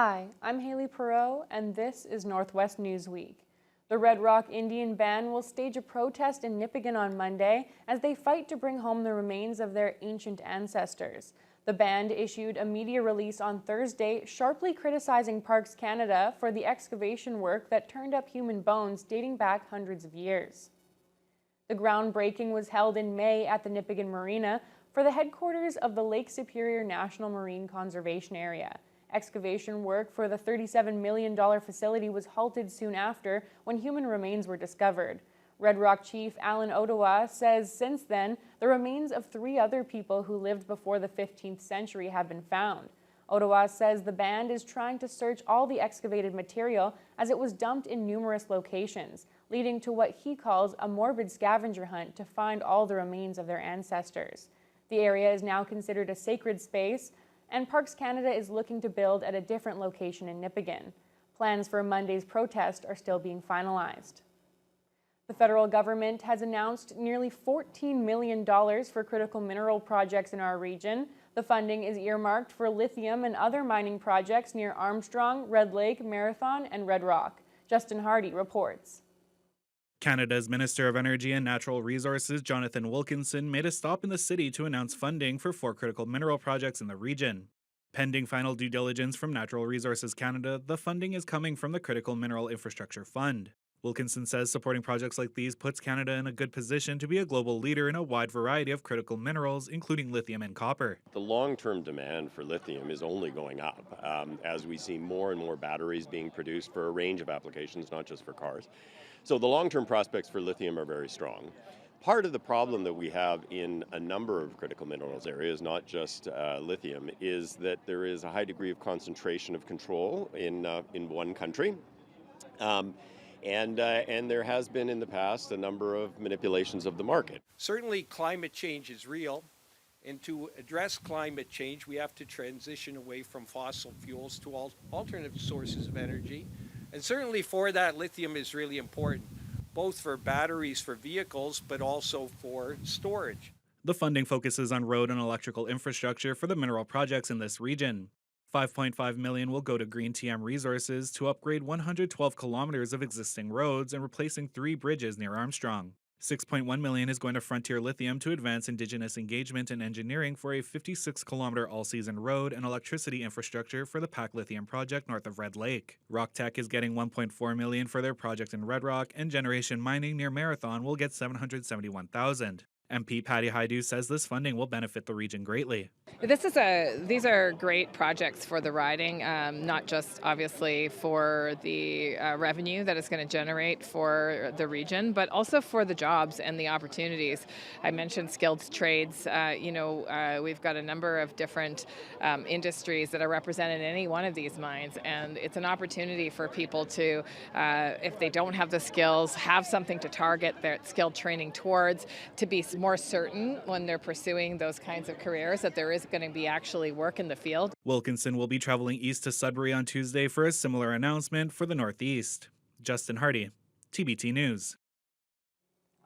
Hi, I'm Haley Perot, and this is Northwest Newsweek. The Red Rock Indian Band will stage a protest in Nipigon on Monday as they fight to bring home the remains of their ancient ancestors. The band issued a media release on Thursday sharply criticizing Parks Canada for the excavation work that turned up human bones dating back hundreds of years. The groundbreaking was held in May at the Nipigon Marina for the headquarters of the Lake Superior National Marine Conservation Area. Excavation work for the $37 million facility was halted soon after when human remains were discovered. Red Rock Chief Alan Ottawa says since then, the remains of 3 other people who lived before the 15th century have been found. Ottawa says the band is trying to search all the excavated material as it was dumped in numerous locations, leading to what he calls a morbid scavenger hunt to find all the remains of their ancestors. The area is now considered a sacred space, and Parks Canada is looking to build at a different location in Nipigon. Plans for Monday's protest are still being finalized. The federal government has announced nearly $14 million for critical mineral projects in our region. The funding is earmarked for lithium and other mining projects near Armstrong, Red Lake, Marathon, and Red Rock. Justin Hardy reports. Canada's Minister of Energy and Natural Resources, Jonathan Wilkinson, made a stop in the city to announce funding for 4 critical mineral projects in the region. Pending final due diligence from Natural Resources Canada, the funding is coming from the Critical Mineral Infrastructure Fund. Wilkinson says supporting projects like these puts Canada in a good position to be a global leader in a wide variety of critical minerals, including lithium and copper. The long-term demand for lithium is only going up as we see more and more batteries being produced for a range of applications, not just for cars. So the long-term prospects for lithium are very strong. Part of the problem that we have in a number of critical minerals areas, not just lithium, is that there is a high degree of concentration of control in one country. And there has been in the past a number of manipulations of the market. Certainly climate change is real, and to address climate change we have to transition away from fossil fuels to alternative sources of energy. And certainly for that, lithium is really important, both for batteries for vehicles but also for storage. The funding focuses on road and electrical infrastructure for the mineral projects in this region. $5.5 million will go to Green TM Resources to upgrade 112 kilometers of existing roads and replacing 3 bridges near Armstrong. $6.1 million is going to Frontier Lithium to advance Indigenous engagement and engineering for a 56-kilometer all-season road and electricity infrastructure for the Pac Lithium project north of Red Lake. RockTech is getting $1.4 million for their project in Red Rock, and Generation Mining near Marathon will get $771,000. MP Patty Haidu says this funding will benefit the region greatly. These are great projects for the riding, not just obviously for the revenue that it's going to generate for the region, but also for the jobs and the opportunities. I mentioned skilled trades. We've got a number of different industries that are represented in any one of these mines, and it's an opportunity for people to, if they don't have the skills, have something to target their skilled training towards, to be more certain when they're pursuing those kinds of careers that there is going to be actually work in the field. Wilkinson will be traveling east to Sudbury on Tuesday for a similar announcement for the Northeast. Justin Hardy, TBT News.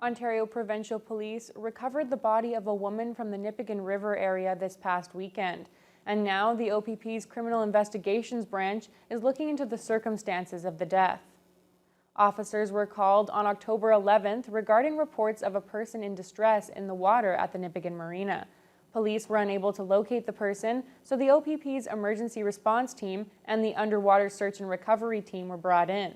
Ontario Provincial Police recovered the body of a woman from the Nipigon River area this past weekend. And now the OPP's Criminal Investigations Branch is looking into the circumstances of the death. Officers were called on October 11th regarding reports of a person in distress in the water at the Nipigon Marina. Police were unable to locate the person, so the OPP's emergency response team and the underwater search and recovery team were brought in.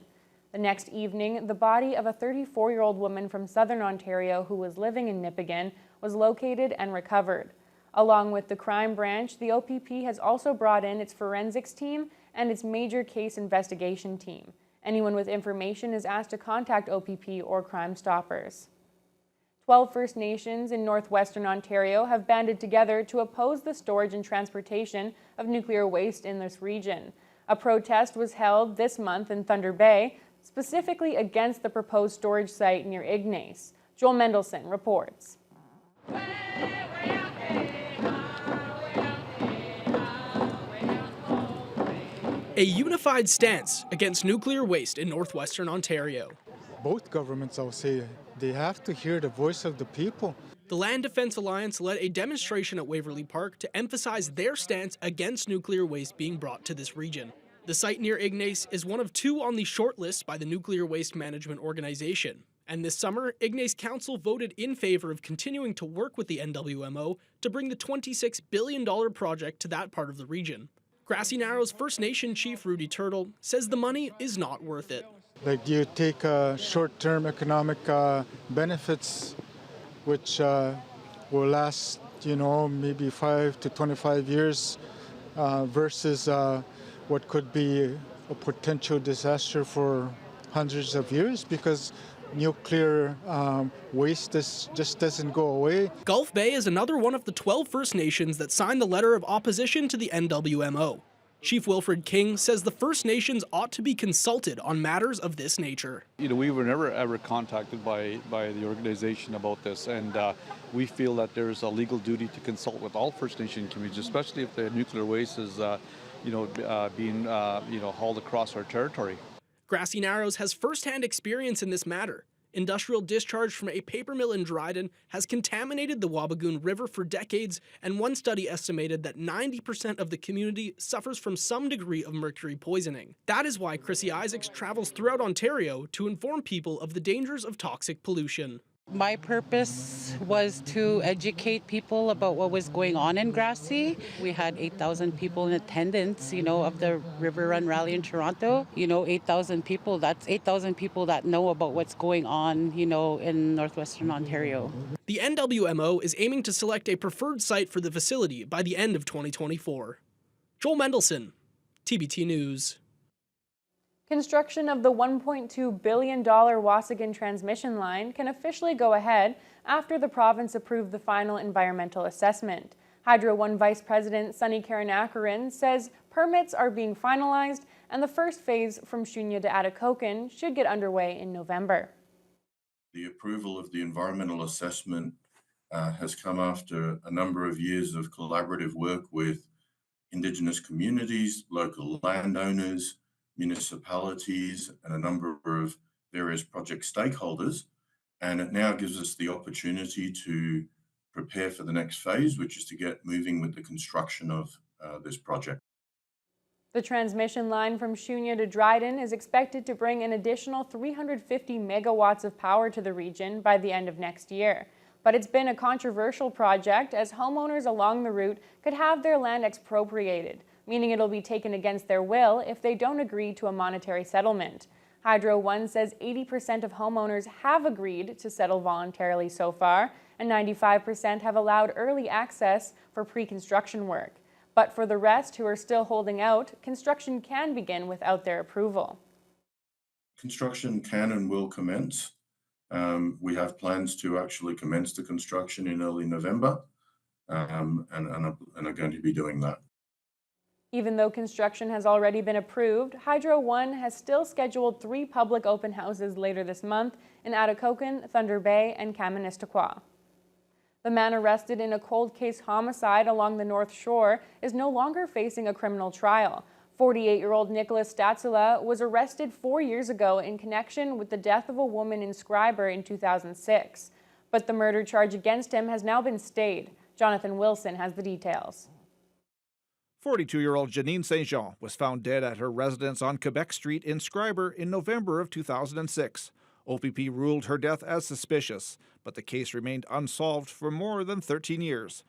The next evening, the body of a 34-year-old woman from southern Ontario who was living in Nipigon was located and recovered. Along with the crime branch, the OPP has also brought in its forensics team and its major case investigation team. Anyone with information is asked to contact OPP or Crime Stoppers. 12 First Nations in northwestern Ontario have banded together to oppose the storage and transportation of nuclear waste in this region. A protest was held this month in Thunder Bay, specifically against the proposed storage site near Ignace. Joel Mendelson reports. A unified stance against nuclear waste in northwestern Ontario. Both governments, I'll say, they have to hear the voice of the people. The Land Defense Alliance led a demonstration at Waverley Park to emphasize their stance against nuclear waste being brought to this region. The site near Ignace is one of 2 on the short list by the Nuclear Waste Management Organization. And this summer, Ignace Council voted in favor of continuing to work with the NWMO to bring the $26 billion project to that part of the region. Grassy Narrows First Nation Chief Rudy Turtle says the money is not worth it. Like, you take short-term economic benefits, which will last, maybe 5 to 25 years, versus what could be a potential disaster for hundreds of years, because nuclear waste just doesn't go away. Gulf Bay is another one of the 12 First Nations that signed the letter of opposition to the NWMO. Chief Wilfred King says the First Nations ought to be consulted on matters of this nature. We were never ever contacted by the organization about this, and we feel that there's a legal duty to consult with all First Nation communities, especially if the nuclear waste is being hauled across our territory. Grassy Narrows has first-hand experience in this matter. Industrial discharge from a paper mill in Dryden has contaminated the Wabigoon River for decades, and one study estimated that 90% of the community suffers from some degree of mercury poisoning. That is why Chrissy Isaacs travels throughout Ontario to inform people of the dangers of toxic pollution. My purpose was to educate people about what was going on in Grassy. We had 8,000 people in attendance, of the River Run Rally in Toronto. 8,000 people, that's 8,000 people that know about what's going on, in northwestern Ontario. The NWMO is aiming to select a preferred site for the facility by the end of 2024. Joel Mendelson, TBT News. Construction of the $1.2 billion Waasigan transmission line can officially go ahead after the province approved the final environmental assessment. Hydro One Vice President Sunny Karanakaran says permits are being finalized and the first phase from Shunya to Atikokan should get underway in November. The approval of the environmental assessment has come after a number of years of collaborative work with Indigenous communities, local landowners, municipalities, and a number of various project stakeholders. And it now gives us the opportunity to prepare for the next phase, which is to get moving with the construction of this project. The transmission line from Shunya to Dryden is expected to bring an additional 350 megawatts of power to the region by the end of next year. But it's been a controversial project as homeowners along the route could have their land expropriated, meaning it'll be taken against their will if they don't agree to a monetary settlement. Hydro One says 80% of homeowners have agreed to settle voluntarily so far, and 95% have allowed early access for pre-construction work. But for the rest who are still holding out, construction can begin without their approval. Construction can and will commence. We have plans to actually commence the construction in early November, and are going to be doing that. Even though construction has already been approved, Hydro One has still scheduled 3 public open houses later this month in Atikokan, Thunder Bay, and Kaministiquia. The man arrested in a cold case homicide along the North Shore is no longer facing a criminal trial. 48-year-old Nicholas Statsula was arrested 4 years ago in connection with the death of a woman in Schreiber in 2006. But the murder charge against him has now been stayed. Jonathan Wilson has the details. 42-year-old Janine St. Jean was found dead at her residence on Quebec Street in Schreiber in November of 2006. OPP ruled her death as suspicious, but the case remained unsolved for more than 13 years.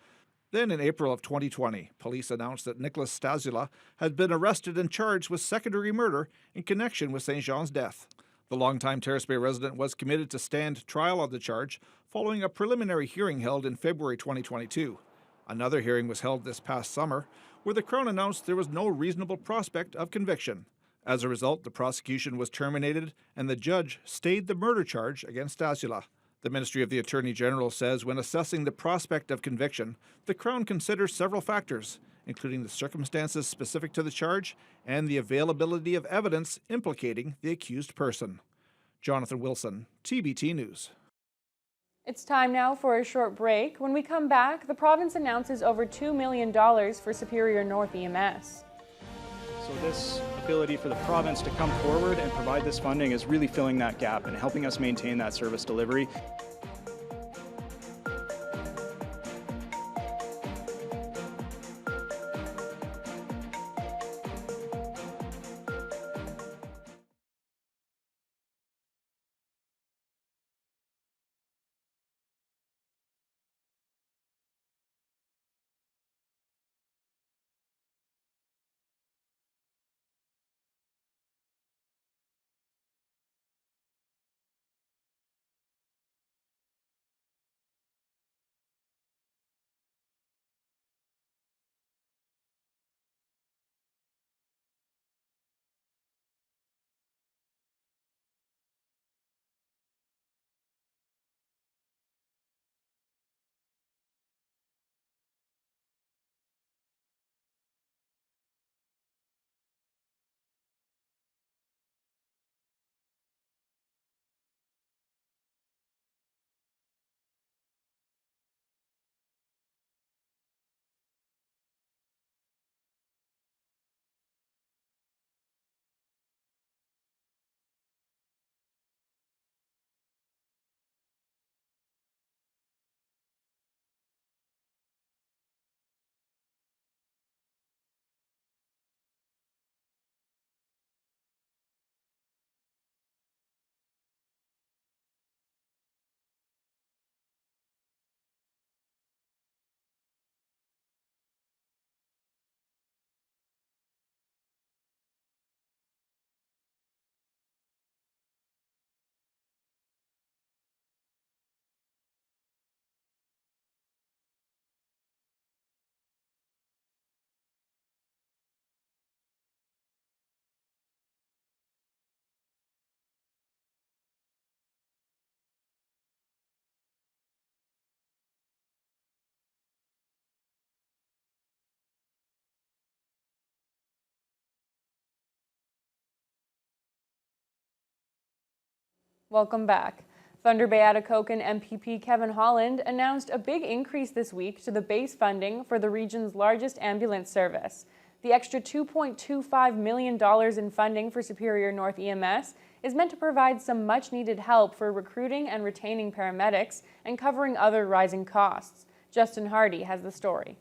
Then in April of 2020, police announced that Nicholas Statsula had been arrested and charged with second-degree murder in connection with St. Jean's death. The longtime Terrace Bay resident was committed to stand trial on the charge following a preliminary hearing held in February 2022. Another hearing was held this past summer, where the Crown announced there was no reasonable prospect of conviction. As a result, the prosecution was terminated and the judge stayed the murder charge against Statsula. The Ministry of the Attorney General says when assessing the prospect of conviction, the Crown considers several factors, including the circumstances specific to the charge and the availability of evidence implicating the accused person. Jonathan Wilson, TBT News. It's time now for a short break. When we come back, the province announces over $2 million for Superior North EMS. So this ability for the province to come forward and provide this funding is really filling that gap and helping us maintain that service delivery. Welcome back. Thunder Bay Atikokan MPP Kevin Holland announced a big increase this week to the base funding for the region's largest ambulance service. The extra $2.25 million in funding for Superior North EMS is meant to provide some much-needed help for recruiting and retaining paramedics and covering other rising costs. Justin Hardy has the story.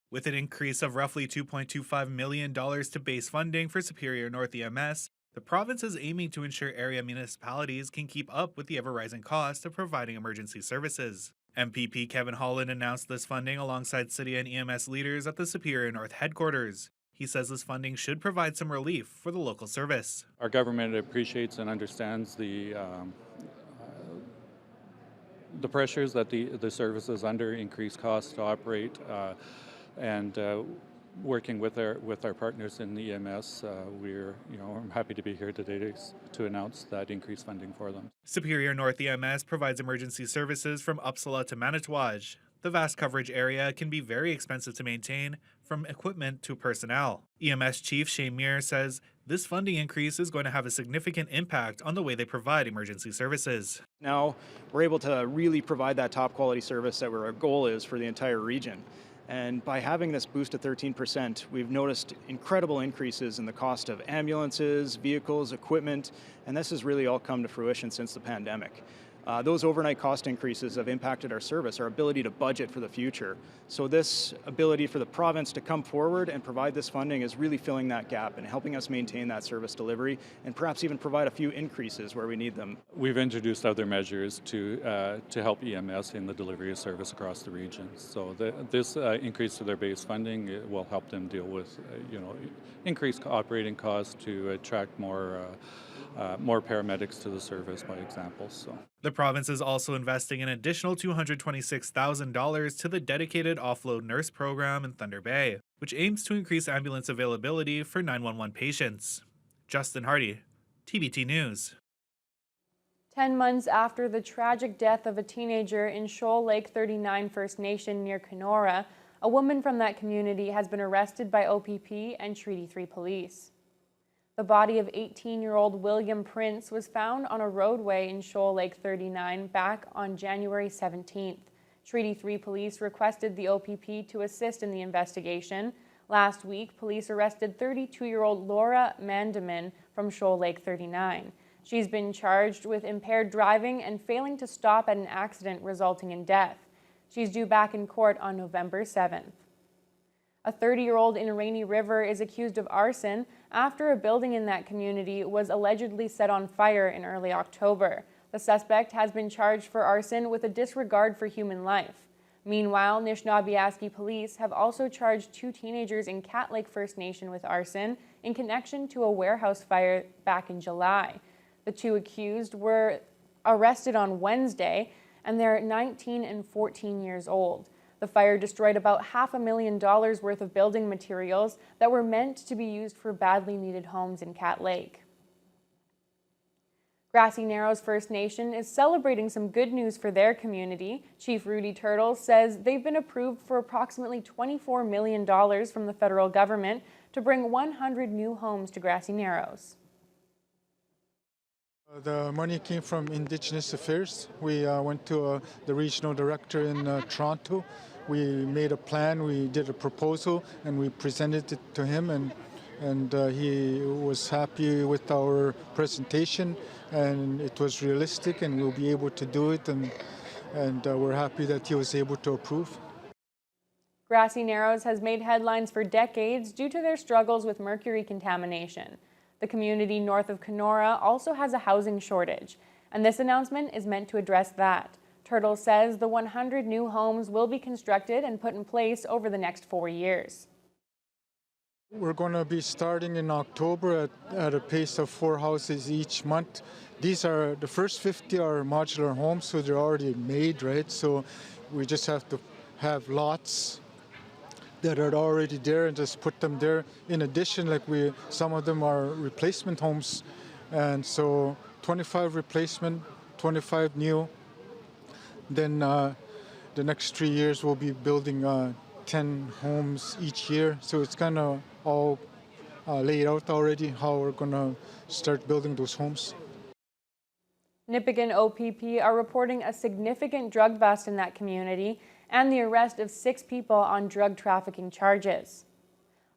With an increase of roughly $2.25 million to base funding for Superior North EMS, the province is aiming to ensure area municipalities can keep up with the ever-rising cost of providing emergency services. MPP Kevin Holland announced this funding alongside city and EMS leaders at the Superior North headquarters. He says this funding should provide some relief for the local service. Our government appreciates and understands the pressures that the service is under, increased costs to operate, and working with our partners in the EMS, I'm happy to be here today to announce that increased funding for them. Superior North EMS provides emergency services from Uppsala to Manitouwadge. The vast coverage area can be very expensive to maintain, from equipment to personnel. EMS Chief Shane Muir says this funding increase is going to have a significant impact on the way they provide emergency services. Now we're able to really provide that top quality service that our goal is for the entire region. And by having this boost to 13%, we've noticed incredible increases in the cost of ambulances, vehicles, equipment, and this has really all come to fruition since the pandemic. Those overnight cost increases have impacted our service, our ability to budget for the future. So this ability for the province to come forward and provide this funding is really filling that gap and helping us maintain that service delivery and perhaps even provide a few increases where we need them. We've introduced other measures to help EMS in the delivery of service across the region. So this increase to their base funding will help them deal with increased operating costs to attract more paramedics to the service, by example. So the province is also investing an additional $226,000 to the dedicated offload nurse program in Thunder Bay, which aims to increase ambulance availability for 911 patients. Justin Hardy, TBT News. 10 months after the tragic death of a teenager in Shoal Lake 39 First Nation near Kenora, a woman from that community has been arrested by OPP and Treaty 3 police. The body of 18-year-old William Prince was found on a roadway in Shoal Lake 39 back on January 17th. Treaty 3 police requested the OPP to assist in the investigation. Last week, police arrested 32-year-old Laura Mandamin from Shoal Lake 39. She's been charged with impaired driving and failing to stop at an accident resulting in death. She's due back in court on November 7th. A 30-year-old in Rainy River is accused of arson after a building in that community was allegedly set on fire in early October. The suspect has been charged for arson with a disregard for human life. Meanwhile, Nishnawbe police have also charged 2 teenagers in Cat Lake First Nation with arson in connection to a warehouse fire back in July. The 2 accused were arrested on Wednesday, and they're 19 and 14 years old. The fire destroyed about $500,000 worth of building materials that were meant to be used for badly needed homes in Cat Lake. Grassy Narrows First Nation is celebrating some good news for their community. Chief Rudy Turtle says they've been approved for approximately $24 million from the federal government to bring 100 new homes to Grassy Narrows. The money came from Indigenous Affairs. We went to the regional director in Toronto. We made a plan, we did a proposal, and we presented it to him, and he was happy with our presentation, and it was realistic, and we'll be able to do it, and we're happy that he was able to approve. Grassy Narrows has made headlines for decades due to their struggles with mercury contamination. The community north of Kenora also has a housing shortage, and this announcement is meant to address that. Turtle says the 100 new homes will be constructed and put in place over the next 4 years. We're going to be starting in October at a pace of 4 houses each month. These are, the first 50 are modular homes, so they're already made, right? So we just have to have lots that are already there and just put them there. In addition, some of them are replacement homes, and so 25 replacement, 25 new. Then the next 3 years we'll be building 10 homes each year. So it's kind of all laid out already how we're going to start building those homes. Nipigon OPP are reporting a significant drug bust in that community and the arrest of 6 people on drug trafficking charges.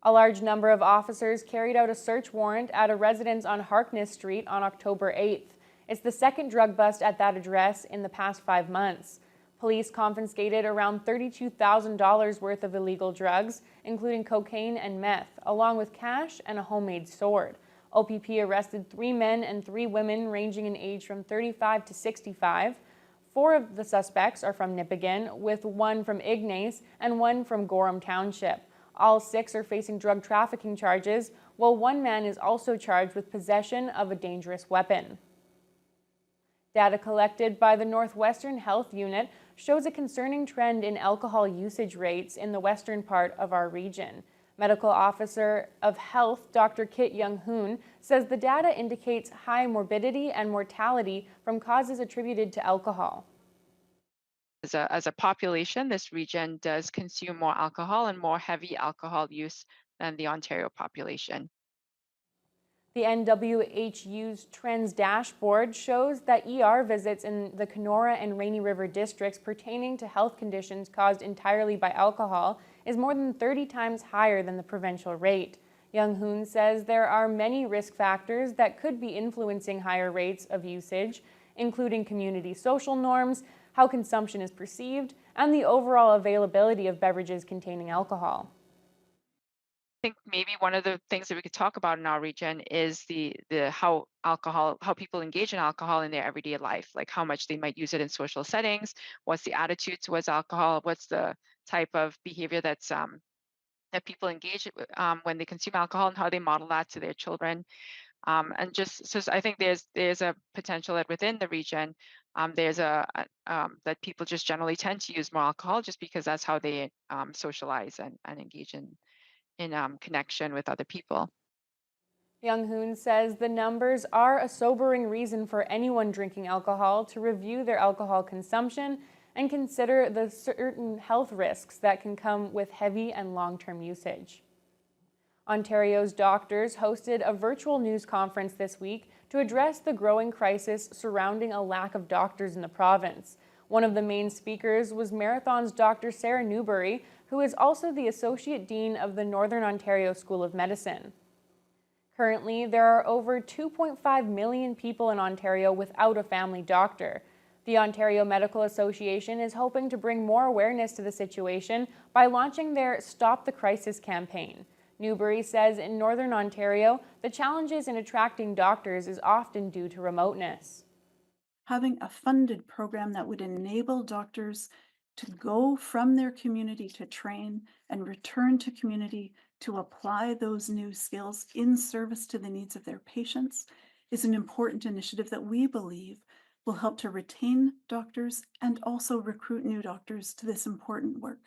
A large number of officers carried out a search warrant at a residence on Harkness Street on October 8th. It's the second drug bust at that address in the past 5 months. Police confiscated around $32,000 worth of illegal drugs, including cocaine and meth, along with cash and a homemade sword. OPP arrested 3 men and 3 women ranging in age from 35 to 65. 4 of the suspects are from Nipigon, with 1 from Ignace and 1 from Gorham Township. All 6 are facing drug trafficking charges, while 1 man is also charged with possession of a dangerous weapon. Data collected by the Northwestern Health Unit shows a concerning trend in alcohol usage rates in the western part of our region. Medical Officer of Health, Dr. Kit Young-hoon, says the data indicates high morbidity and mortality from causes attributed to alcohol. As a population, this region does consume more alcohol and more heavy alcohol use than the Ontario population. The NWHU's Trends Dashboard shows that ER visits in the Kenora and Rainy River districts pertaining to health conditions caused entirely by alcohol is more than 30 times higher than the provincial rate. Young-hoon says there are many risk factors that could be influencing higher rates of usage, including community social norms, how consumption is perceived, and the overall availability of beverages containing alcohol. I think maybe one of the things that we could talk about in our region is how people engage in alcohol in their everyday life, like how much they might use it in social settings, what's the attitude towards alcohol, what's the type of behavior that people engage when they consume alcohol, and how they model that to their children. And just so I think there's a potential that within the region, that people just generally tend to use more alcohol just because that's how they socialize and engage in connection with other people. Young-hoon says the numbers are a sobering reason for anyone drinking alcohol to review their alcohol consumption and consider the certain health risks that can come with heavy and long-term usage. Ontario's doctors hosted a virtual news conference this week to address the growing crisis surrounding a lack of doctors in the province. One of the main speakers was Marathon's Dr. Sarah Newbury, who is also the Associate Dean of the Northern Ontario School of Medicine. Currently, there are over 2.5 million people in Ontario without a family doctor. The Ontario Medical Association is hoping to bring more awareness to the situation by launching their Stop the Crisis campaign. Newbury says in Northern Ontario, the challenges in attracting doctors is often due to remoteness. Having a funded program that would enable doctors to go from their community to train and return to community to apply those new skills in service to the needs of their patients is an important initiative that we believe will help to retain doctors and also recruit new doctors to this important work.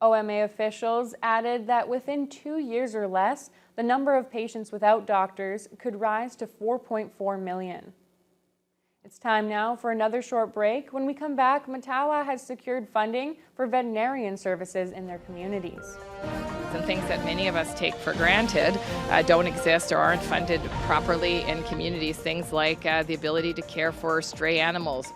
OMA officials added that within 2 years or less, the number of patients without doctors could rise to 4.4 million. It's time now for another short break. When we come back, Mattawa has secured funding for veterinarian services in their communities. And things that many of us take for granted don't exist or aren't funded properly in communities. Things like the ability to care for stray animals,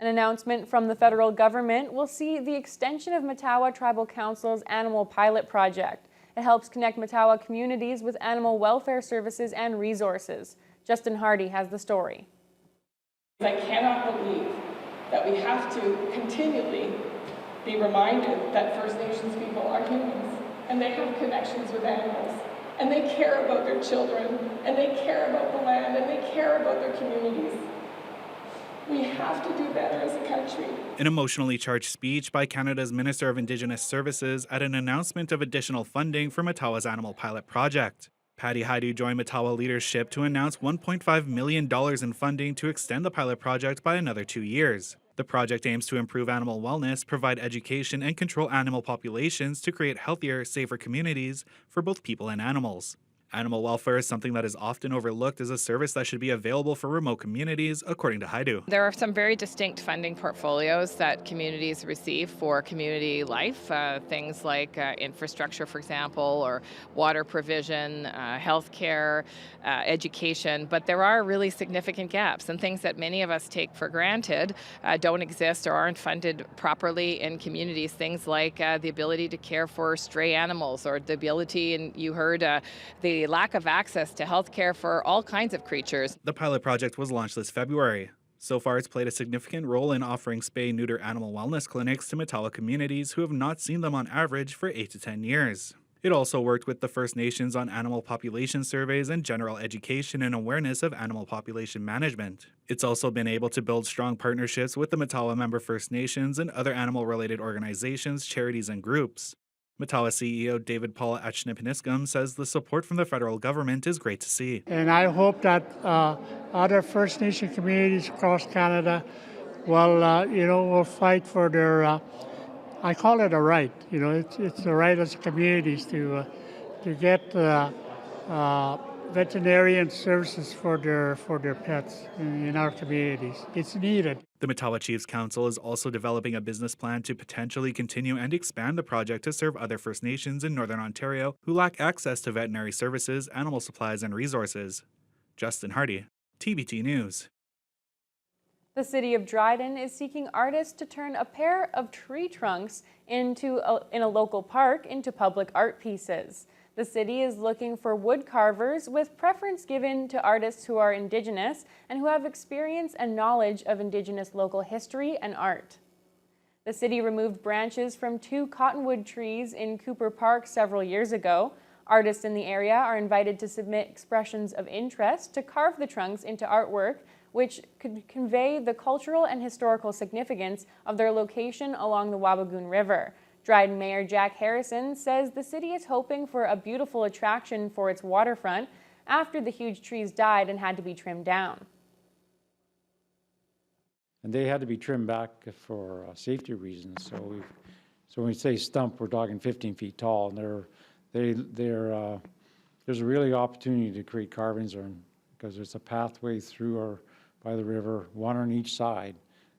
An announcement from the federal government will see the extension of Mattawa Tribal Council's Animal Pilot Project. It helps connect Mattawa communities with animal welfare services and resources. Justin Hardy has the story. I cannot believe that we have to continually be reminded that First Nations people are humans and they have connections with animals and they care about their children and they care about the land and they care about their communities. We have to do better as a country. An emotionally charged speech by Canada's Minister of Indigenous Services at an announcement of additional funding for Mattawa's Animal Pilot Project. Patty Haidu joined Mattawa leadership to announce $1.5 million in funding to extend the pilot project by another 2 years. The project aims to improve animal wellness, provide education, and control animal populations to create healthier, safer communities for both people and animals. Animal welfare is something that is often overlooked as a service that should be available for remote communities, according to Haidu. There are some very distinct funding portfolios that communities receive for community life, things like infrastructure, for example, or water provision, healthcare, education, but there are really significant gaps and things that many of us take for granted don't exist or aren't funded properly in communities, things like the ability to care for stray animals or the ability, and you heard the lack of access to health care for all kinds of creatures. The pilot project was launched this February. So far, it's played a significant role in offering spay-neuter animal wellness clinics to Mattawa communities who have not seen them on average for 8 to 10 years. It also worked with the First Nations on animal population surveys and general education and awareness of animal population management. It's also been able to build strong partnerships with the Mattawa member First Nations and other animal-related organizations, charities, and groups. Mattawa CEO David Paul Nipigon says the support from the federal government is great to see. And I hope that other First Nation communities across Canada will fight for their, I call it a right, it's the right as communities to get veterinarian services for their pets in our communities. It's needed. The Mattawa Chiefs Council is also developing a business plan to potentially continue and expand the project to serve other First Nations in Northern Ontario who lack access to veterinary services, animal supplies, and resources. Justin Hardy, TBT News. The city of Dryden is seeking artists to turn a pair of tree trunks in a local park into public art pieces. The city is looking for wood carvers with preference given to artists who are Indigenous and who have experience and knowledge of Indigenous local history and art. The city removed branches from 2 cottonwood trees in Cooper Park several years ago. Artists in the area are invited to submit expressions of interest to carve the trunks into artwork which could convey the cultural and historical significance of their location along the Wabigoon River. Dryden Mayor Jack Harrison says the city is hoping for a beautiful attraction for its waterfront after the huge trees died and had to be trimmed down. And they had to be trimmed back for safety reasons. So when we say stump, we're talking 15 feet tall, and there's a really opportunity to create carvings because there's a pathway through by the river, one on each side.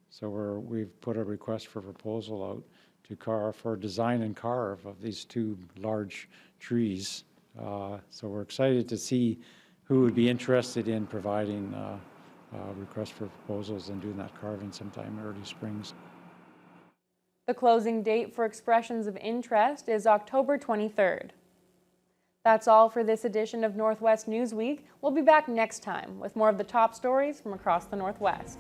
So we've put a request for proposal out to carve, for design and carve of these 2 large trees. So we're excited to see who would be interested in providing requests for proposals and doing that carving sometime early springs. The closing date for expressions of interest is October 23rd. That's all for this edition of Northwest Newsweek. We'll be back next time with more of the top stories from across the Northwest.